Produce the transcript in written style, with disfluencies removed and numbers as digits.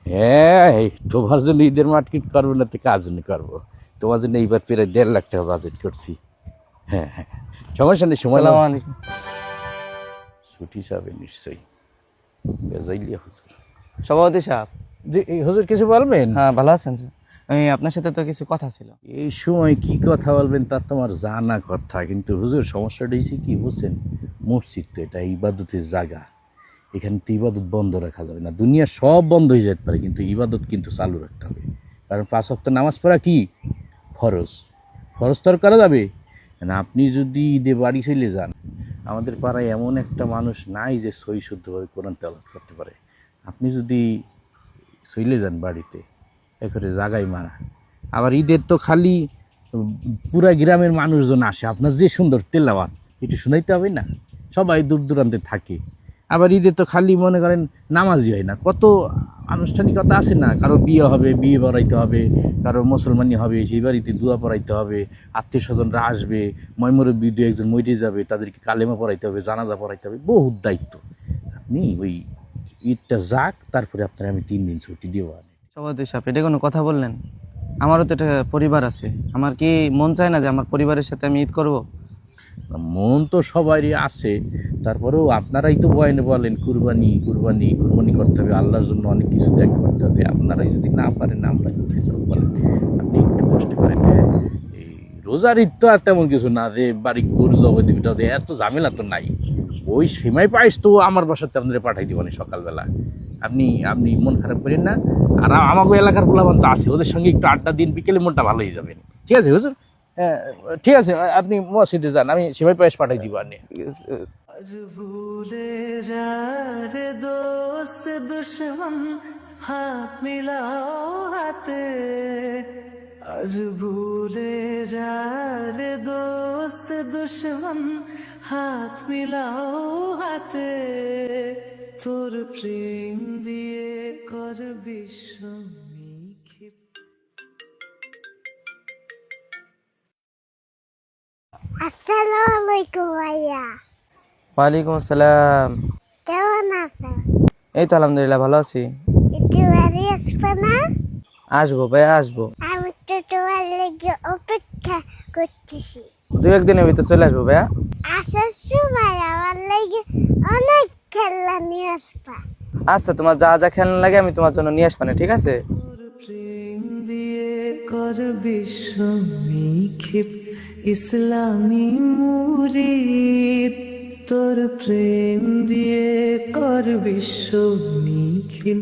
হ্যাঁ, এই তোমার জন্য ঈদের মার্কেট করবো না তো কার জন্য করবো? তোমার জন্য এইবার প্রায় 1.5 লাখ টাকা বাজেট করছি। হ্যাঁ হ্যাঁ, সমস্যা নেই, সময় নাও। আসসালামু আলাইকুম। ছুটি যাবে নিশ্চয়ই, বেজাইলিয়া হুজুর। সভাপতি সাহেব, যে এই হুজুর কিছু বলবেন? হ্যাঁ ভালো আছেন স্যার? আমি আপনার সাথে তো কিছু কথা ছিল। এই সময় কি কথা বলবেন তা তোমার জানা কথা, কিন্তু হুজুর সমস্যাটা হয়েছে কি বুঝছেন, মসজিদ তো এটা ইবাদতের জায়গা, এখানে তো ইবাদত বন্ধ রাখা যাবে না। দুনিয়া সব বন্ধ হয়ে যেতে পারে, কিন্তু ইবাদত কিন্তু চালু রাখতে হবে। কারণ 5 ওয়াক্ত নামাজ পড়া কি ফরজ, ফরজ তো আর করা যাবে না। আপনি যদি ঈদে বাড়ি চলে যান, আমাদের পাড়ায় এমন একটা মানুষ নাই যে সহি শুদ্ধভাবে কোরআন তেলাওয়াত করতে পারে। আপনি যদি চলে যান বাড়িতে, একেবারে জাগাই মারা। আবার ঈদের তো খালি পুরা গ্রামের মানুষজন আসে, আপনার যে সুন্দর তেলাওয়াত একটু শুনাইতে হবে না? সবাই দূর দূরান্তে থাকে। আবার ঈদে তো খালি মনে করেন নামাজই হয় না, কত আনুষ্ঠানিকতা আছে না। কারো বিয়ে হবে, বিয়ে পড়াইতে হবে, কারো মুসলমানি হবে, সেই বাড়িতে দোয়া পড়াইতে হবে, আত্মীয় স্বজনরা আসবে, ময়মুরব্বী দু একজন মরে যাবে, তাদেরকে কালেমা পড়াইতে হবে, জানাজা পড়াইতে হবে, বহুত দায়িত্ব। আপনি ওই ঈদটা যাক, তারপরে আপনার আমি 3 দিন ছুটি দিব। সভাপতি সাহেব, এটা কোনো কথা বললেন? আমারও তো একটা পরিবার আছে, আমার কি মন চায় না যে আমার পরিবারের সাথে আমি ঈদ করব? মন তো সবারই আছে, তারপরেও আপনারাই তো বয়ানে বলেন কুরবানি কুরবানি কুরবানি করতে হবে, আল্লাহর জন্য অনেক কিছু ত্যাগ করতে হবে। আপনারাই যদি না পারেন, আমরা কোথায় যাবো বলেন? আপনি একটু কষ্ট করেন। হ্যাঁ, এই রোজার ঈদ তো আর তেমন কিছু না যে বাড়ি গরু জবাই দিবি, এত ঝামেলা তো নাই। ওই সেমাই পায়েস তো আমার বাসাতে আপনাদের পাঠাই দিব না সকালবেলা। আপনি আপনি মন খারাপ করেন না। আর আমাকে এলাকার পোলাপান তো আছে, ওদের সঙ্গে একটু আড্ডা দিন, বিকেলে মনটা ভালো হয়ে যাবে। ঠিক আছে হুজুর? হ্যাঁ, ঠিক আছে, আপনি মসজিদে যান, আমি সেমাই পায়েস পাঠাই দিব। আর আজ ভুলে যা রে দোস্ত দুশ্মন হাত মিলাও হাতে, আজ ভুলে যা রে দোস্ত দুশ্মন হাত মিলাও হাতে, তোর প্রেম দিয়ে কর বিশ্ব নিক্ষেপ। আসসালামু আলাইকুম ভাইয়া, ওয়ালাইকুম আসসালাম। কেমন আছেন? এই তো আলহামদুলিল্লাহ ভালো আছি। একটু বাড়ি আসবে না? আসবো ভাই, আসবো। আমি তো তোমার লেগে অপেক্ষা করতেছি। 2-1 দিনের ভিতর চলে আসবো ভাইয়া। আসার সময় আমার লেগে অনেক খেলনা নিয়ে আসবা। আচ্ছা, তোমার যা যা খেলনা লাগে আমি তোমার জন্য নিয়ে আসবানে, ঠিক আছে? তোর প্রেম দিয়ে কর বিশ্ব নিক্ষেপ ইসলামী মুরিদ, তোর প্রেম দিয়ে কর বিশ্ব নিক্ষেপ